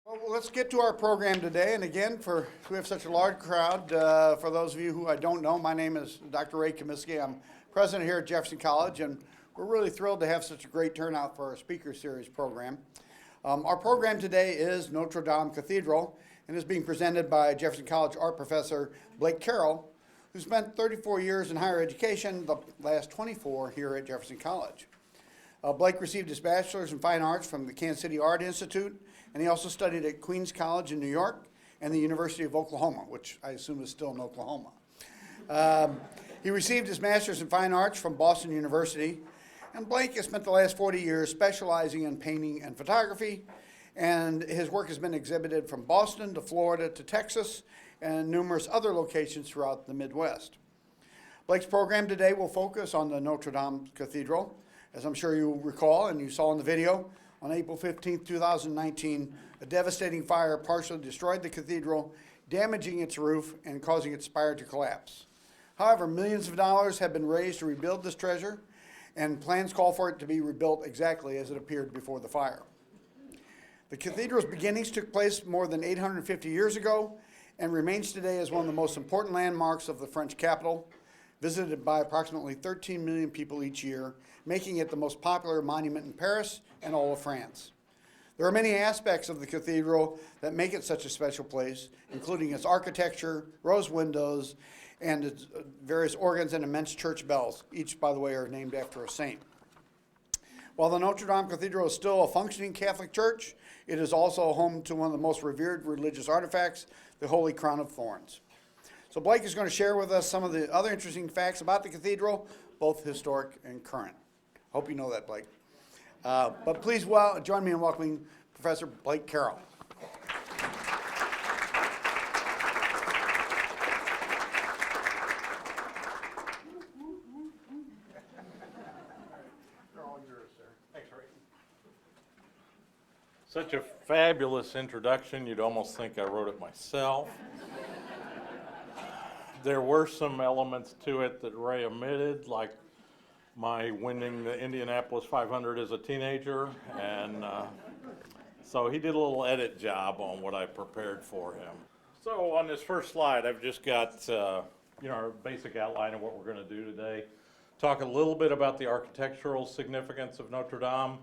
Well, let's get to our program today. And again, we have such a large crowd. For those of you who I don't know, my name is Dr. Ray Comiskey. I'm president here at Jefferson College, and we're really thrilled to have such a great turnout for our speaker series program. Our program today is Notre-Dame Cathedral, and is being presented by Jefferson College art professor Blake Carroll, who spent 34 years in higher education, the last 24 here at Jefferson College. Blake received his bachelor's in fine arts from the Kansas City Art Institute, and he also studied at Queens College in New York and the University of Oklahoma, which I assume is still in Oklahoma. He received his master's in fine arts from Boston University, and Blake has spent the last 40 years specializing in painting and photography, and his work has been exhibited from Boston to Florida to Texas and numerous other locations throughout the Midwest. Blake's program today will focus on the Notre-Dame Cathedral. As I'm sure you recall and you saw in the video, on April 15, 2019, a devastating fire partially destroyed the cathedral, damaging its roof and causing its spire to collapse. However, millions of dollars have been raised to rebuild this treasure, and plans call for it to be rebuilt exactly as it appeared before the fire. The cathedral's beginnings took place more than 850 years ago and remains today as one of the most important landmarks of the French capital, visited by approximately 13 million people each year, making it the most popular monument in Paris and all of France. There are many aspects of the cathedral that make it such a special place, including its architecture, rose windows, and its various organs and immense church bells. Each, by the way, are named after a saint. While the Notre-Dame Cathedral is still a functioning Catholic church, it is also home to one of the most revered religious artifacts, the Holy Crown of Thorns. So Blake is going to share with us some of the other interesting facts about the cathedral, both historic and current. Hope you know that, Blake. But please join me in welcoming Professor Blake Carroll. They're all yours, sir. Thanks, Ray. Such a fabulous introduction, you'd almost think I wrote it myself. There were some elements to it that Ray omitted, like my winning the Indianapolis 500 as a teenager, and so he did a little edit job on what I prepared for him. So on this first slide, I've just got our basic outline of what we're going to do today. Talk a little bit about the architectural significance of Notre Dame.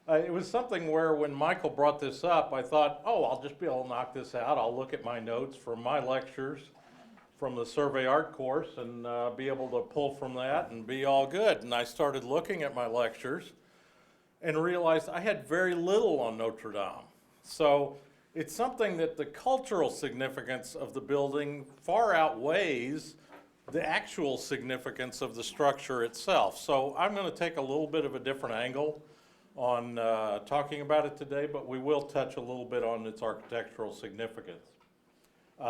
It was something where when Michael brought this up, I thought, I'll just be able to knock this out. I'll look at my notes from my lectures from the survey art course and be able to pull from that and be all good. And I started looking at my lectures and realized I had very little on Notre Dame. So it's something that the cultural significance of the building far outweighs the actual significance of the structure itself. So I'm going to take a little bit of a different angle on talking about it today, but we will touch a little bit on its architectural significance.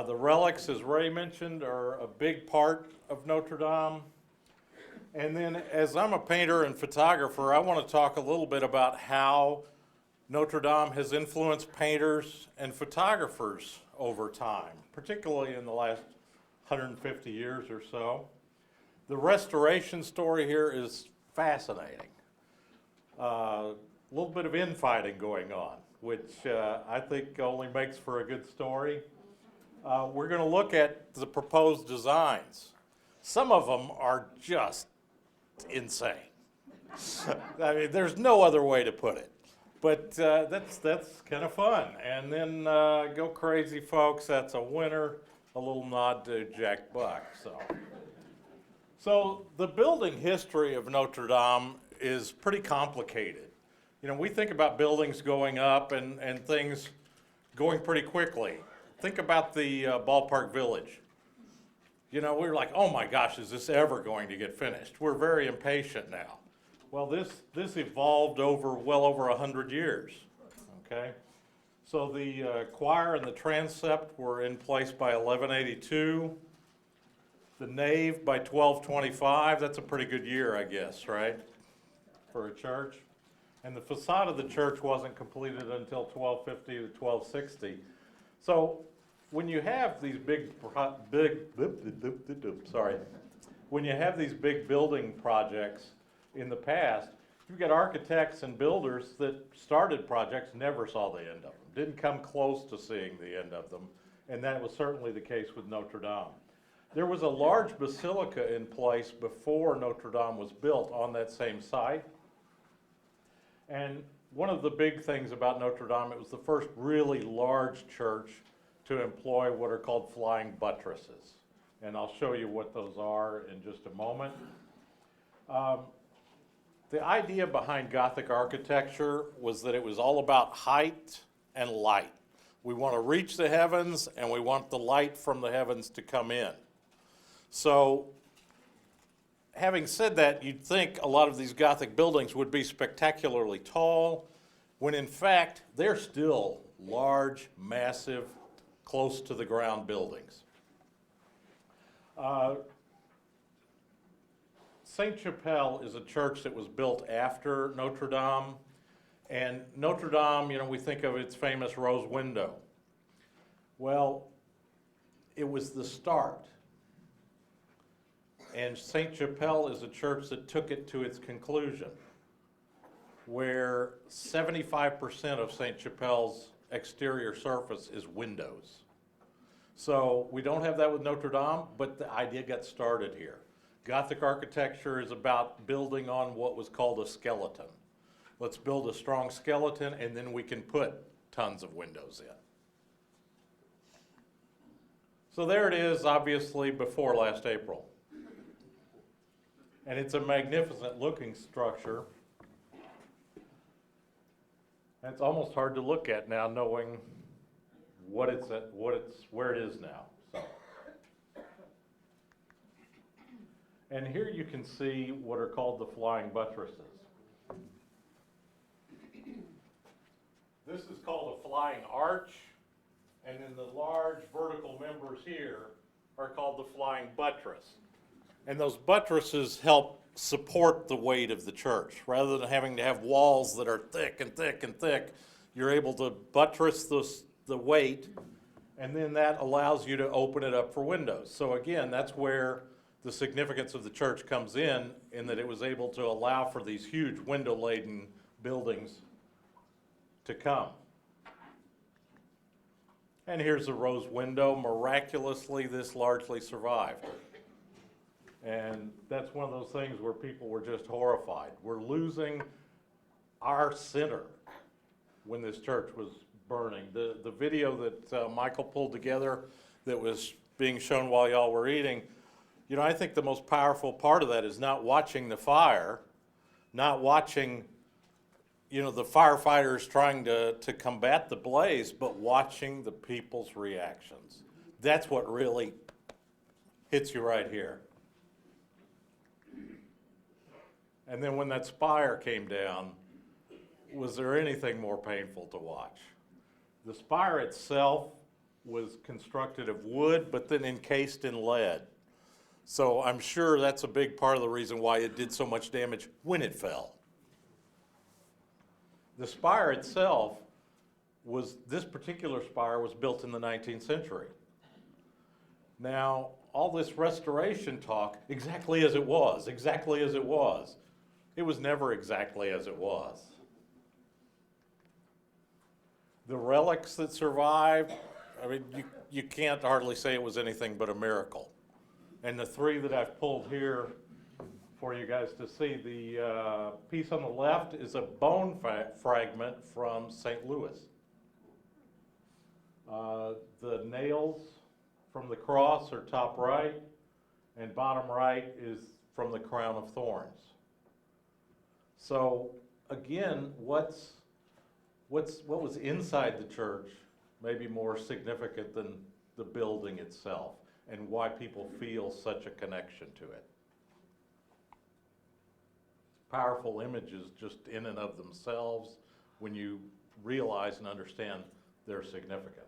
The relics, as Ray mentioned, are a big part of Notre Dame. And then, as I'm a painter and photographer, I want to talk a little bit about how Notre Dame has influenced painters and photographers over time, particularly in the last 150 years or so. The restoration story here is fascinating. A little bit of infighting going on, which I think only makes for a good story. We're going to look at the proposed designs. Some of them are just insane. I mean, there's no other way to put it. But that's kind of fun. And then Go Crazy Folks, that's a winner. A little nod to Jack Buck. So the building history of Notre Dame is pretty complicated. You know, we think about buildings going up and things going pretty quickly. Think about the ballpark village. You know, we're like, oh my gosh, is this ever going to get finished? We're very impatient now. Well, this evolved over well over 100 years, okay? So the choir and the transept were in place by 1182. The nave by 1225, that's a pretty good year, I guess, right? For a church. And the facade of the church wasn't completed until 1250 to 1260. So when you have these when you have these big building projects in the past, You've got architects and builders that started projects, never saw the end of them, didn't come close to seeing the end of them, and that was certainly the case with Notre-Dame. There was a large basilica in place before Notre-Dame was built on that same site. And one of the big things about Notre-Dame, it was the first really large church to employ what are called flying buttresses. And I'll show you what those are in just a moment. The idea behind Gothic architecture was that it was all about height and light. We want to reach the heavens, and we want the light from the heavens to come in. So, having said that, you'd think a lot of these Gothic buildings would be spectacularly tall, when in fact, they're still large, massive, close to the ground buildings. Sainte-Chapelle is a church that was built after Notre-Dame. And Notre-Dame, you know, we think of its famous rose window. Well, it was the start. And Sainte-Chapelle is a church that took it to its conclusion, where 75% of Sainte-Chapelle's exterior surface is windows. So we don't have that with Notre-Dame, but the idea got started here. Gothic architecture is about building on what was called a skeleton. Let's build a strong skeleton, and then we can put tons of windows in. So there it is, obviously, before last April. And it's a magnificent looking structure. And it's almost hard to look at now, knowing where it is now. So. And here you can see what are called the flying buttresses. This is called a flying arch, and then the large vertical members here are called the flying buttress. And those buttresses help support the weight of the church. Rather than having to have walls that are thick and thick and thick, you're able to buttress the weight, and then that allows you to open it up for windows. So again, that's where the significance of the church comes in that it was able to allow for these huge window-laden buildings to come. And here's a rose window. Miraculously, this largely survived. And that's one of those things where people were just horrified. We're losing our center when this church was burning. The video that Michael pulled together that was being shown while y'all were eating, you know, I think the most powerful part of that is not watching the fire, not watching, you know, the firefighters trying to combat the blaze, but watching the people's reactions. That's what really hits you right here. And then when that spire came down, was there anything more painful to watch? The spire itself was constructed of wood, but then encased in lead. So I'm sure that's a big part of the reason why it did so much damage when it fell. The spire itself this particular spire was built in the 19th century. Now, all this restoration talk, exactly as it was, it was never exactly as it was. The relics that survived, I mean, you can't hardly say it was anything but a miracle. And the three that I've pulled here for you guys to see, the piece on the left is a bone fragment from St. Louis. The nails from the cross are top right, and bottom right is from the crown of thorns. So again, what was inside the church may be more significant than the building itself, and why people feel such a connection to it. Powerful images just in and of themselves when you realize and understand their significance.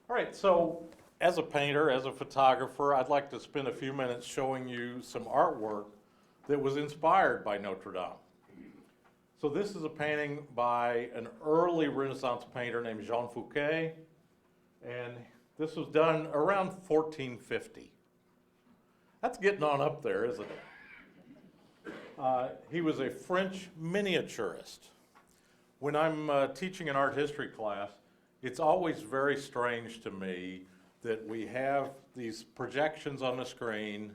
All right, so as a painter, as a photographer, I'd like to spend a few minutes showing you some artwork that was inspired by Notre-Dame. So this is a painting by an early Renaissance painter named Jean Fouquet, and this was done around 1450. That's getting on up there, isn't it? He was a French miniaturist. When I'm teaching an art history class, it's always very strange to me that we have these projections on the screen,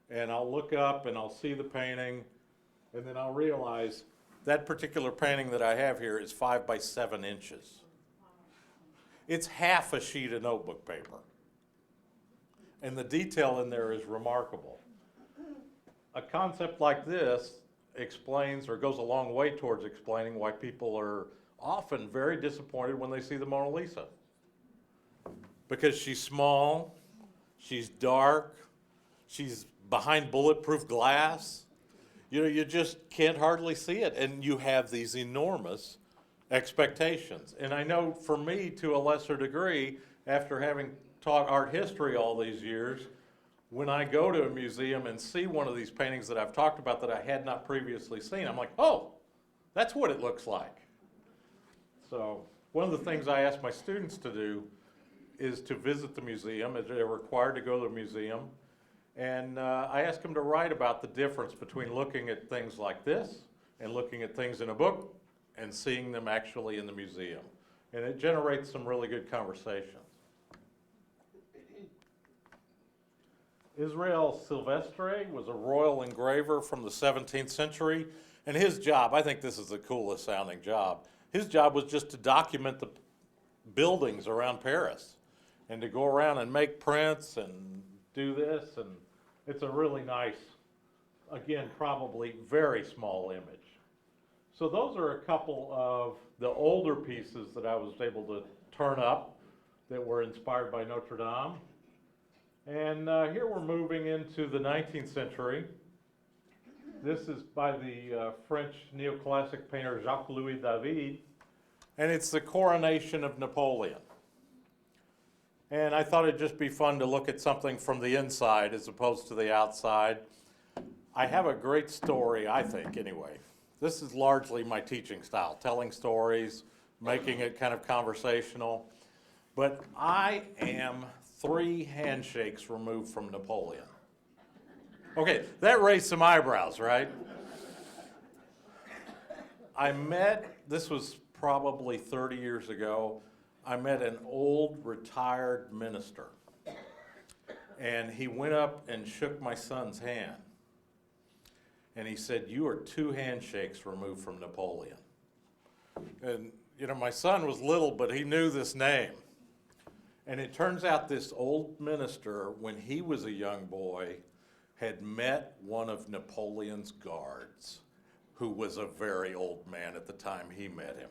and I'll look up and I'll see the painting, and then I'll realize that particular painting that I have here is 5 by 7 inches. It's half a sheet of notebook paper. And the detail in there is remarkable. A concept like this explains or goes a long way towards explaining why people are often very disappointed when they see the Mona Lisa. Because she's small, she's dark, she's behind bulletproof glass. You know, you just can't hardly see it, and you have these enormous expectations. And I know for me, to a lesser degree, after having taught art history all these years, when I go to a museum and see one of these paintings that I've talked about that I had not previously seen, I'm like, oh, that's what it looks like. So one of the things I ask my students to do is to visit the museum, as they're required to go to the museum, and I ask them to write about the difference between looking at things like this and looking at things in a book and seeing them actually in the museum. And it generates some really good conversations. Israel Silvestre was a royal engraver from the 17th century, and his job, I think this is the coolest sounding job, his job was just to document the buildings around Paris and to go around and make prints and do this, and it's a really nice, again, probably very small image. So those are a couple of the older pieces that I was able to turn up that were inspired by Notre-Dame. And here we're moving into the 19th century. This is by the French neoclassic painter Jacques-Louis David, and it's the coronation of Napoleon. And I thought it'd just be fun to look at something from the inside as opposed to the outside. I have a great story, I think, anyway. This is largely my teaching style, telling stories, making it kind of conversational. But I am 3 handshakes removed from Napoleon. Okay, that raised some eyebrows, right? This was probably 30 years ago, I met an old retired minister. And he went up and shook my son's hand. And he said, "You are 2 handshakes removed from Napoleon." And, you know, my son was little, but he knew this name. And it turns out this old minister, when he was a young boy, had met one of Napoleon's guards, who was a very old man at the time he met him.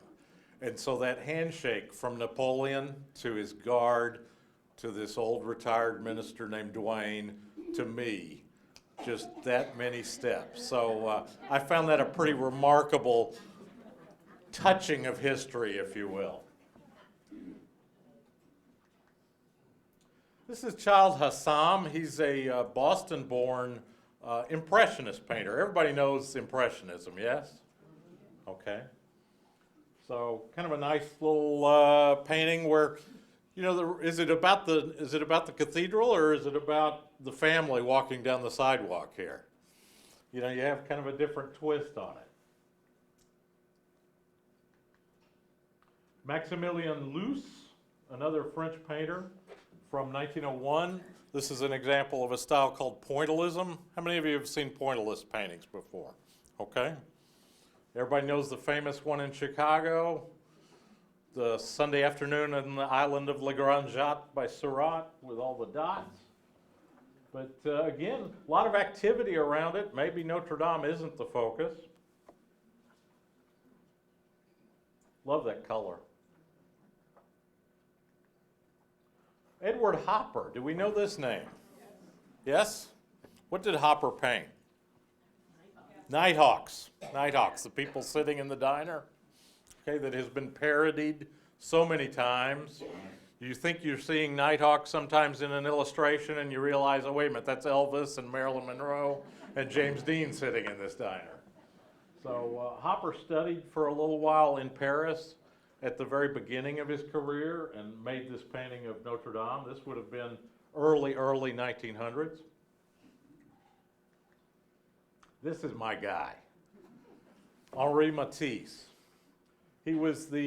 And so that handshake from Napoleon to his guard, to this old retired minister named Dwayne, to me, just that many steps. So I found that a pretty remarkable touching of history, if you will. This is Child Hassam. He's a Boston-born Impressionist painter. Everybody knows Impressionism, yes? Okay. So kind of a nice little painting where, you know, is it about the cathedral, or is it about the family walking down the sidewalk here? You know, you have kind of a different twist on it. Maximilien Luce, another French painter from 1901. This is an example of a style called pointillism. How many of you have seen pointillist paintings before? Okay. Everybody knows the famous one in Chicago, the Sunday afternoon on the island of La Grande Jatte by Seurat with all the dots. But again, a lot of activity around it. Maybe Notre-Dame isn't the focus. Love that color. Edward Hopper, do we know this name? Yes? What did Hopper paint? Nighthawks. Nighthawks, the people sitting in the diner, okay, that has been parodied so many times. You think you're seeing Nighthawks sometimes in an illustration, and you realize, oh, wait a minute, that's Elvis and Marilyn Monroe and James Dean sitting in this diner. So Hopper studied for a little while in Paris at the very beginning of his career and made this painting of Notre-Dame. This would have been early 1900s. This is my guy, Henri Matisse. He was the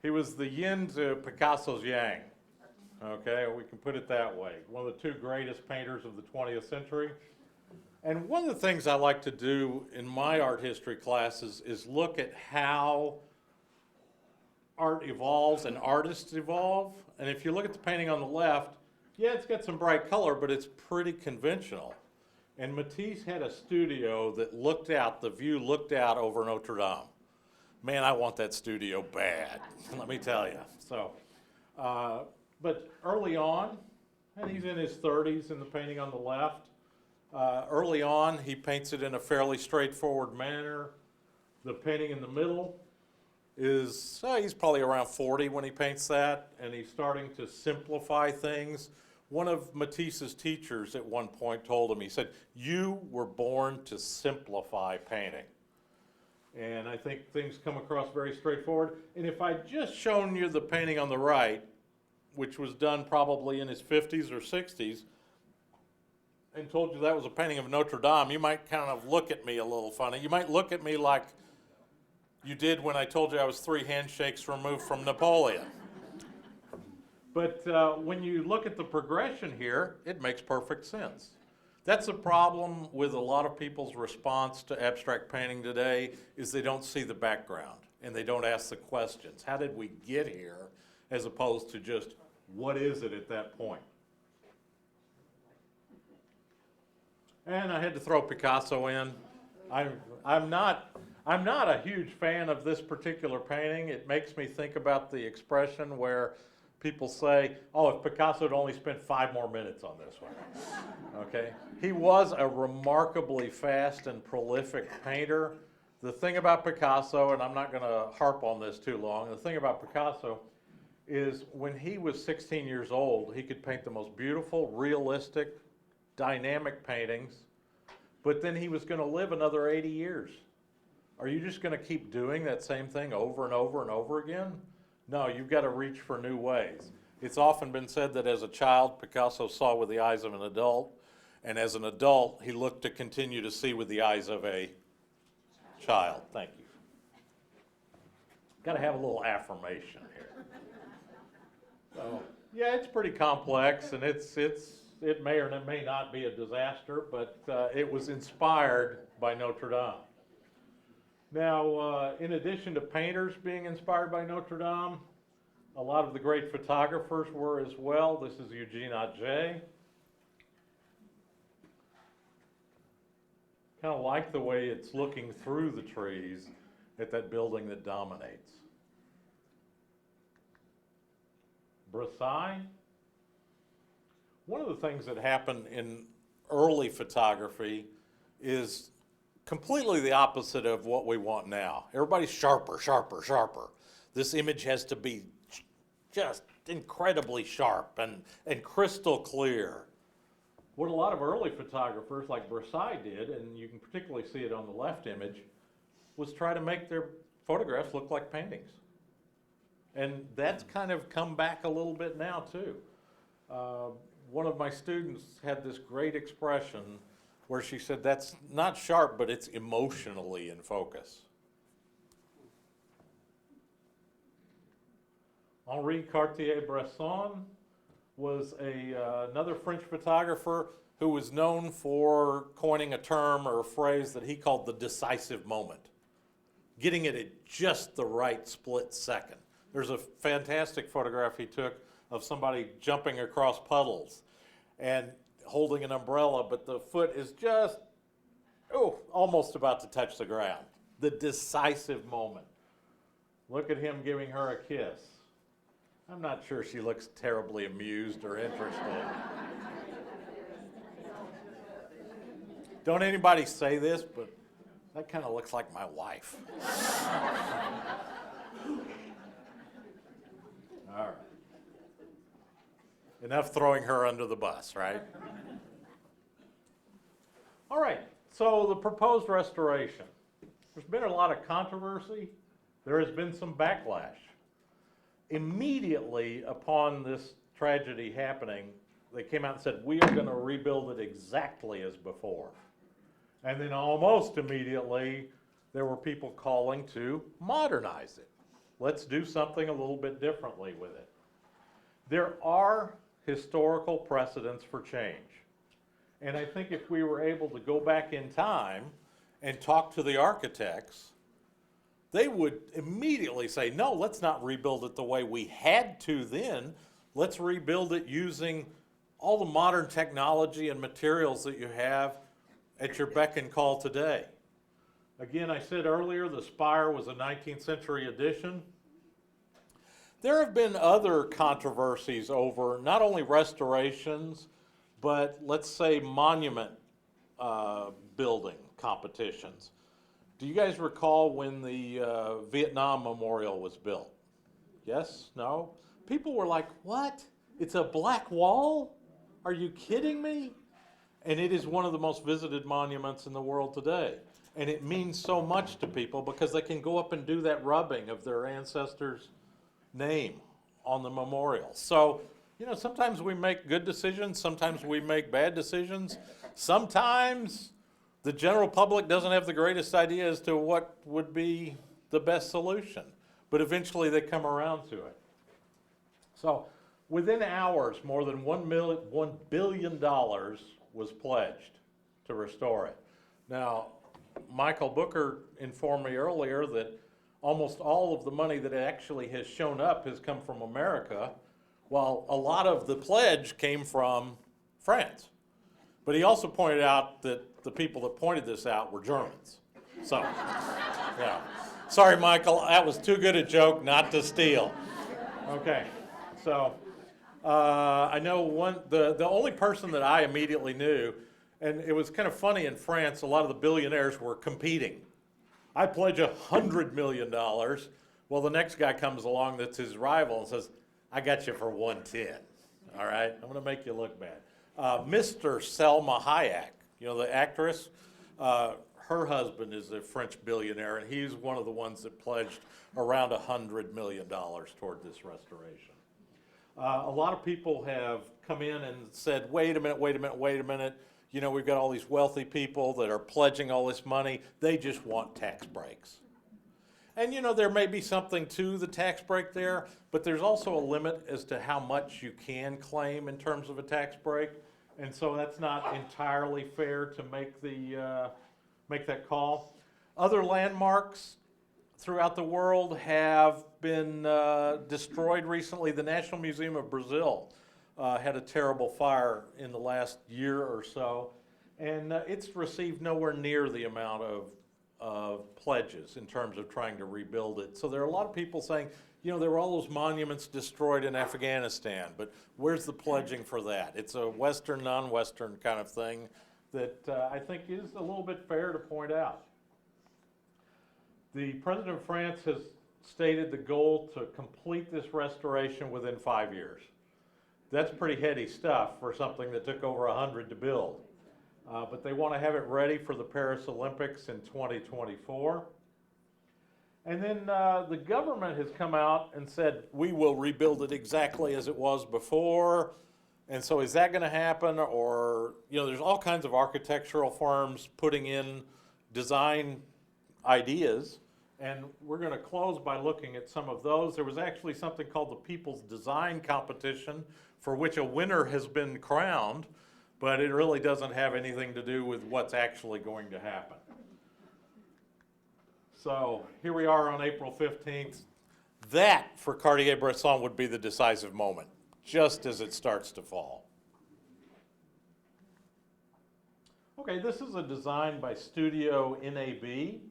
yin to Picasso's yang. Okay, we can put it that way. One of the two greatest painters of the 20th century. And one of the things I like to do in my art history classes is look at how art evolves and artists evolve. And if you look at the painting on the left, yeah, it's got some bright color, but it's pretty conventional. And Matisse had a studio that the view looked out over Notre-Dame. Man, I want that studio bad, let me tell you. So, but early on, and he's in his 30s in the painting on the left, early on he paints it in a fairly straightforward manner. The painting in the middle is, he's probably around 40 when he paints that, and he's starting to simplify things. One of Matisse's teachers at one point told him, he said, "You were born to simplify painting." And I think things come across very straightforward. And if I'd just shown you the painting on the right, which was done probably in his 50s or 60s, and told you that was a painting of Notre Dame, you might kind of look at me a little funny. You might look at me like you did when I told you I was 3 handshakes removed from Napoleon. But when you look at the progression here, it makes perfect sense. That's a problem with a lot of people's response to abstract painting today, is they don't see the background and they don't ask the questions. How did we get here, as opposed to just, what is it at that point? And I had to throw Picasso in. I'm not a huge fan of this particular painting. It makes me think about the expression where people say, "Oh, if Picasso had only spent 5 more minutes on this one." Okay? He was a remarkably fast and prolific painter. The thing about Picasso, and I'm not going to harp on this too long, the thing about Picasso is when he was 16 years old, he could paint the most beautiful, realistic, dynamic paintings, but then he was going to live another 80 years. Are you just going to keep doing that same thing over and over and over again? No, you've got to reach for new ways. It's often been said that as a child, Picasso saw with the eyes of an adult, and as an adult, he looked to continue to see with the eyes of a child. Thank you. Got to have a little affirmation here. So, yeah, it's pretty complex, and it may or may not be a disaster, but it was inspired by Notre-Dame. Now, in addition to painters being inspired by Notre-Dame, a lot of the great photographers were as well. This is Eugene Auger. Kind of like the way it's looking through the trees at that building that dominates. Brassai. One of the things that happened in early photography is completely the opposite of what we want now. Everybody's sharper, sharper, sharper. This image has to be just incredibly sharp and crystal clear. What a lot of early photographers like Brassai did, and you can particularly see it on the left image, was try to make their photographs look like paintings. And that's kind of come back a little bit now too. One of my students had this great expression where she said, "That's not sharp, but it's emotionally in focus." Henri Cartier-Bresson was another French photographer who was known for coining a term or a phrase that he called the decisive moment, getting it at just the right split second. There's a fantastic photograph he took of somebody jumping across puddles and holding an umbrella, but the foot is just, almost about to touch the ground. The decisive moment. Look at him giving her a kiss. I'm not sure she looks terribly amused or interested. Don't anybody say this, but that kind of looks like my wife. All right. Enough throwing her under the bus, right? All right, so the proposed restoration. There's been a lot of controversy. There has been some backlash. Immediately upon this tragedy happening, they came out and said, we are going to rebuild it exactly as before. And then almost immediately, there were people calling to modernize it. Let's do something a little bit differently with it. There are historical precedents for change. And I think if we were able to go back in time and talk to the architects, they would immediately say, no, let's not rebuild it the way we had to then. Let's rebuild it using all the modern technology and materials that you have at your beck and call today. Again, I said earlier, the spire was a 19th century addition. There have been other controversies over not only restorations, but let's say monument building competitions. Do you guys recall when the Vietnam Memorial was built? Yes? No? People were like, what? It's a black wall? Are you kidding me? And it is one of the most visited monuments in the world today. And it means so much to people because they can go up and do that rubbing of their ancestors' name on the memorial. So, you know, sometimes we make good decisions, sometimes we make bad decisions. Sometimes the general public doesn't have the greatest idea as to what would be the best solution, but eventually they come around to it. So within hours, more than $1 billion was pledged to restore it. Now, Michael Booker informed me earlier that almost all of the money that actually has shown up has come from America, while a lot of the pledge came from France. But he also pointed out that the people that pointed this out were Germans. So, yeah. Sorry, Michael, that was too good a joke not to steal. Okay, so I know the only person that I immediately knew, and it was kind of funny in France, a lot of the billionaires were competing. I pledge $100 million. Well, the next guy comes along that's his rival and says, I got you for 110. All right, I'm going to make you look bad. Mr. Selma Hayek, you know, the actress, her husband is a French billionaire, and he's one of the ones that pledged around $100 million toward this restoration. A lot of people have come in and said, wait a minute. You know, we've got all these wealthy people that are pledging all this money. They just want tax breaks. And, you know, there may be something to the tax break there, but there's also a limit as to how much you can claim in terms of a tax break. And so that's not entirely fair to make that call. Other landmarks throughout the world have been destroyed recently. The National Museum of Brazil had a terrible fire in the last year or so, and it's received nowhere near the amount of pledges in terms of trying to rebuild it. So there are a lot of people saying, you know, there were all those monuments destroyed in Afghanistan, but where's the pledging for that? It's a Western, non-Western kind of thing that I think is a little bit fair to point out. The President of France has stated the goal to complete this restoration within 5 years. That's pretty heady stuff for something that took over 100 to build. But they want to have it ready for the Paris Olympics in 2024. And then the government has come out and said, we will rebuild it exactly as it was before. And so is that going to happen? Or, you know, there's all kinds of architectural firms putting in design ideas. And we're going to close by looking at some of those. There was actually something called the People's Design Competition, for which a winner has been crowned, but it really doesn't have anything to do with what's actually going to happen. So here we are on April 15th. That, for Cartier-Bresson, would be the decisive moment, just as it starts to fall. Okay, this is a design by Studio NAB.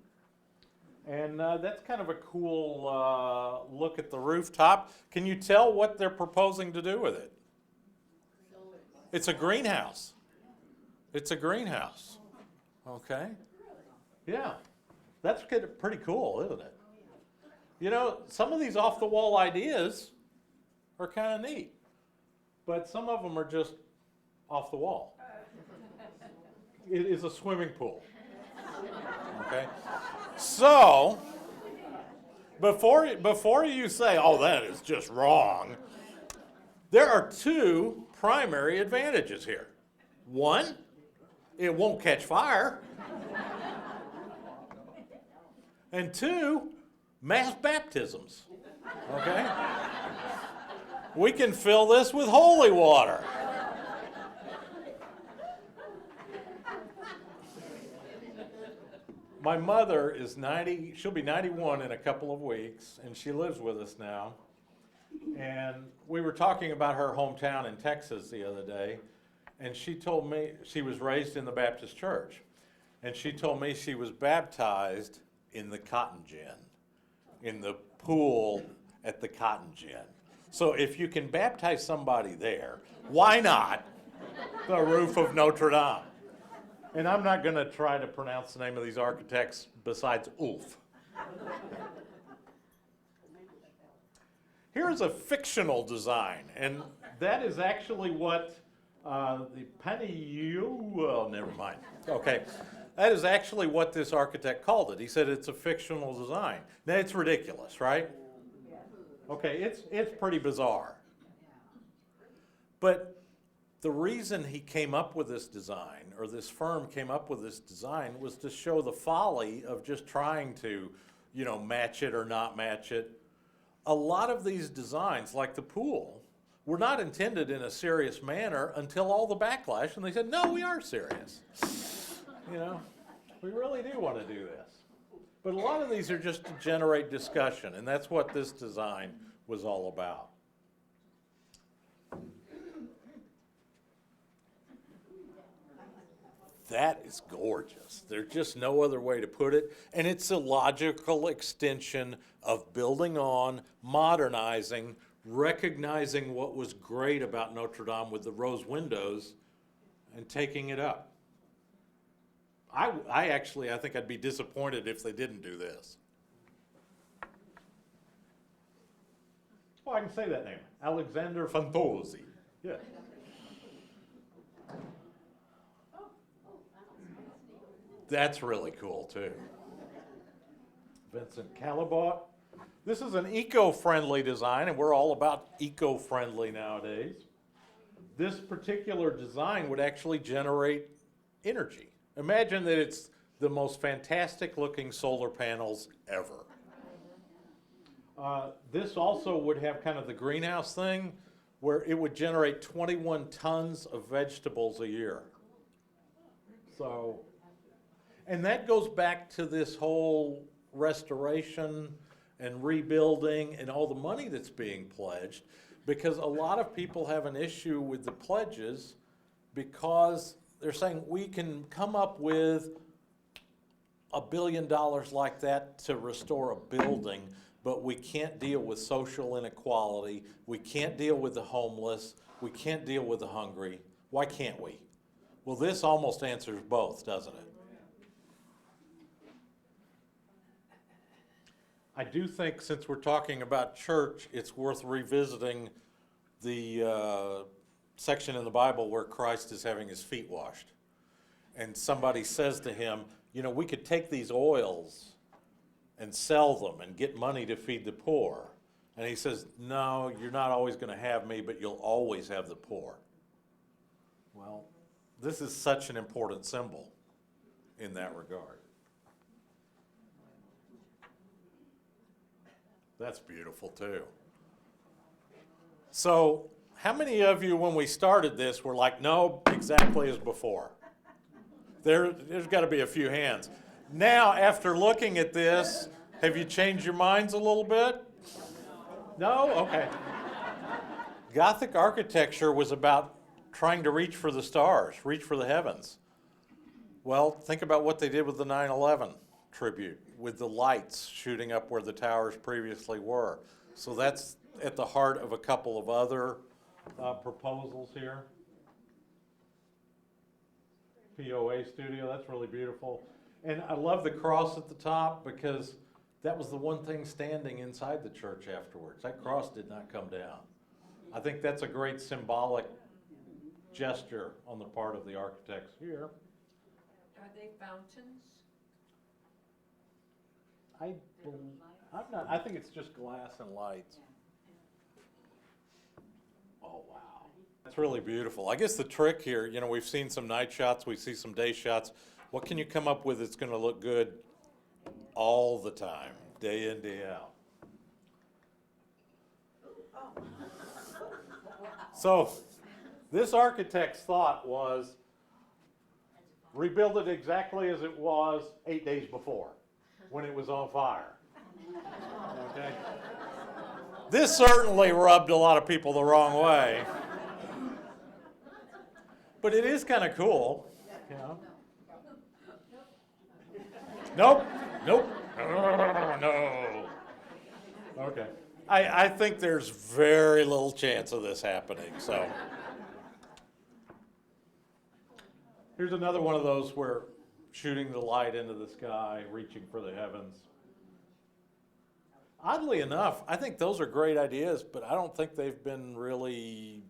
And that's kind of a cool look at the rooftop. Can you tell what they're proposing to do with it? It's a greenhouse. It's a greenhouse. Okay. Yeah. That's pretty cool, isn't it? You know, some of these off-the-wall ideas are kind of neat, but some of them are just off the wall. It is a swimming pool. Okay. So, before you say, oh, that is just wrong, There are two primary advantages here. One, it won't catch fire. And two, mass baptisms. Okay? We can fill this with holy water. My mother is 90, she'll be 91 in a couple of weeks, and she lives with us now. And we were talking about her hometown in Texas the other day, and she told me she was raised in the Baptist church. And she told me she was baptized in the cotton gin, in the pool at the cotton gin. So if you can baptize somebody there, why not the roof of Notre-Dame? And I'm not going to try to pronounce the name of these architects besides Ulf. Here's a fictional design, and that is actually what the well, never mind. Okay, that is actually what this architect called it. He said it's a fictional design. Now, it's ridiculous, right? Okay, it's pretty bizarre. But the reason he came up with this design, or this firm came up with this design, was to show the folly of just trying to, match it or not match it. A lot of these designs, like the pool, were not intended in a serious manner until all the backlash, and they said, no, we are serious. We really do want to do this. But a lot of these are just to generate discussion, and that's what this design was all about. That is gorgeous. There's just no other way to put it. And it's a logical extension of building on, modernizing, recognizing what was great about Notre-Dame with the rose windows and taking it up. I think I'd be disappointed if they didn't do this. Oh, I can say that name. Alexander Fantozzi. Yeah. That's really cool, too. Vincent Calabot. This is an eco-friendly design, and we're all about eco-friendly nowadays. This particular design would actually generate energy. Imagine that it's the most fantastic-looking solar panels ever. This also would have kind of the greenhouse thing, where it would generate 21 tons of vegetables a year. So, and that goes back to this whole restoration and rebuilding and all the money that's being pledged, because a lot of people have an issue with the pledges because they're saying we can come up with $1 billion like that to restore a building, but we can't deal with social inequality, we can't deal with the homeless, we can't deal with the hungry. Why can't we? Well, this almost answers both, doesn't it? I do think, since we're talking about church, it's worth revisiting the section in the Bible where Christ is having his feet washed. And somebody says to him, we could take these oils and sell them and get money to feed the poor. And he says, no, you're not always going to have me, but you'll always have the poor. Well, this is such an important symbol in that regard. That's beautiful, too. So, how many of you, when we started this, were like, no, exactly as before? There's got to be a few hands. Now, after looking at this, have you changed your minds a little bit? No? Okay. Gothic architecture was about trying to reach for the stars, reach for the heavens. Well, think about what they did with the 9/11 tribute, with the lights shooting up where the towers previously were. So that's at the heart of a couple of other proposals here. POA studio, that's really beautiful. And I love the cross at the top, because that was the one thing standing inside the church afterwards. That cross did not come down. I think that's a great symbolic gesture on the part of the architects here. Are they fountains? I think it's just glass and lights. Oh, Oh, wow. That's really beautiful. I guess the trick here, we've seen some night shots, we see some day shots. What can you come up with that's going to look good all the time, day in, day out? So, this architect's thought was rebuild it exactly as it was 8 days before, when it was on fire. Okay? This certainly rubbed a lot of people the wrong way. But it is kind of cool, Nope. No. Okay. I think there's very little chance of this happening, so. Here's another one of those where shooting the light into the sky, reaching for the heavens. Oddly enough, I think those are great ideas, but I don't think they've been really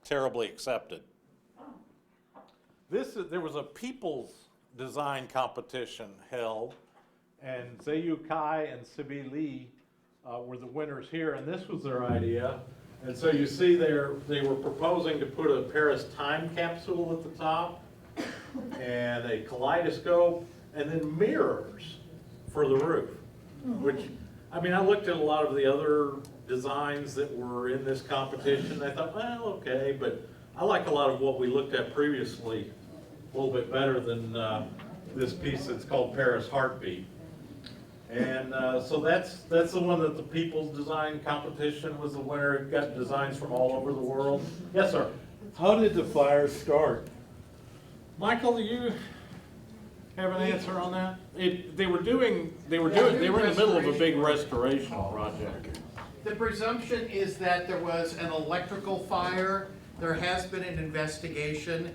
terribly accepted. There was a people's design competition held, and Zayu Kai and Sibi Lee were the winners here, and this was their idea. And so you see they were proposing to put a Paris time capsule at the top, and a kaleidoscope, and then mirrors for the roof, which, I looked at a lot of the other designs that were in this competition. I thought, well, okay, but I like a lot of what we looked at previously a little bit better than this piece that's called Paris Heartbeat. And so that's the one that the People's Design Competition was the winner. It got designs from all over the world. Yes, sir. How did the fire start? Michael, do you have an answer on that? They were in the middle of a big restoration project. The presumption is that there was an electrical fire. There has been an investigation.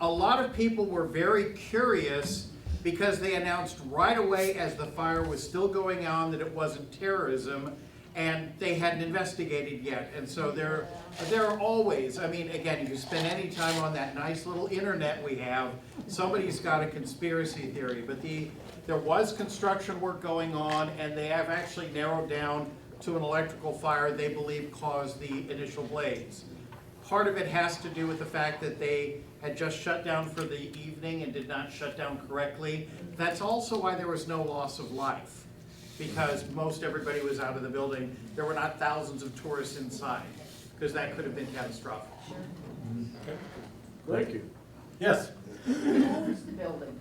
A lot of people were very curious because they announced right away as the fire was still going on that it wasn't terrorism, and they hadn't investigated yet. And so there are always, again, if you spend any time on that nice little internet we have, somebody's got a conspiracy theory. But there was construction work going on, and they have actually narrowed down to an electrical fire they believe caused the initial blaze. Part of it has to do with the fact that they had just shut down for the evening and did not shut down correctly. That's also why there was no loss of life, because most everybody was out of the building. There were not thousands of tourists inside, because that could have been catastrophic. Okay. Thank you. Yes? Who owns the building?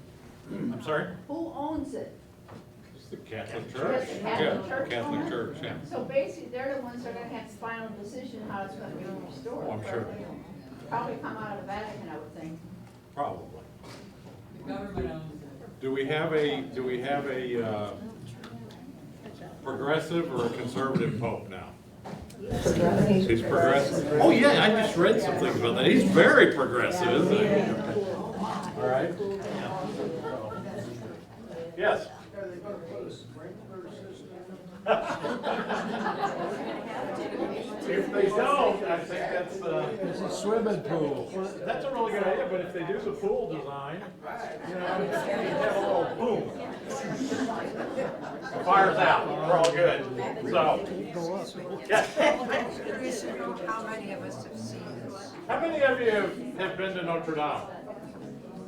I'm sorry? Who owns it? It's the Catholic Church. Yes, the Catholic Church Catholic owns it? Church, yeah. So basically, they're the ones that are gonna have the final decision how it's gonna be restored. Oh, I'm sure. Probably come out of the Vatican, I would think. Probably. The government owns it. Do we have a progressive or a conservative pope now? He's progressive? Oh, yeah, I just read some things about that. He's very progressive, isn't he? All right. Yes? If they don't, I think that's It's a swimming pool. that's a really good idea, but if they do the pool design, you have a little boom. The fire's out, we're all good. So, yeah. I'm curious to know how many of us have seen this. How many of you have been to Notre-Dame?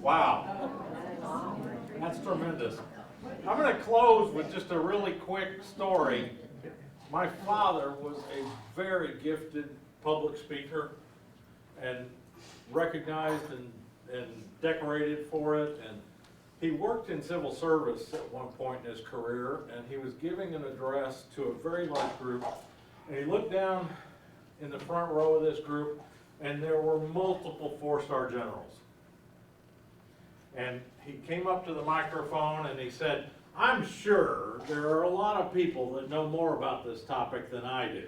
Wow. That's tremendous. I'm going to close with just a really quick story. My father was a very gifted public speaker and recognized and decorated for it. And he worked in civil service at one point in his career, and he was giving an address to a very large group. And he looked down in the front row of this group, and there were multiple four-star generals. And he came up to the microphone and he said, "I'm sure there are a lot of people that know more about this topic than I do."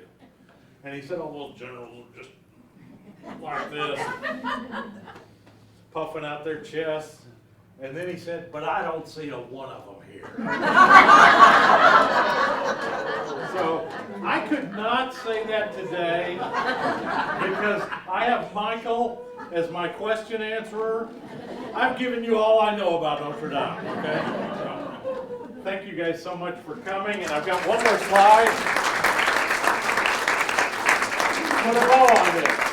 And he said, "Oh, those generals are just like this, puffing out their chests." And then he said, "But I don't see a one of them here." So I could not say that today because I have Michael as my question answerer. I've given you all I know about Notre-Dame, okay? So, thank you guys so much for coming, and I've got one more slide. Put a bow on this.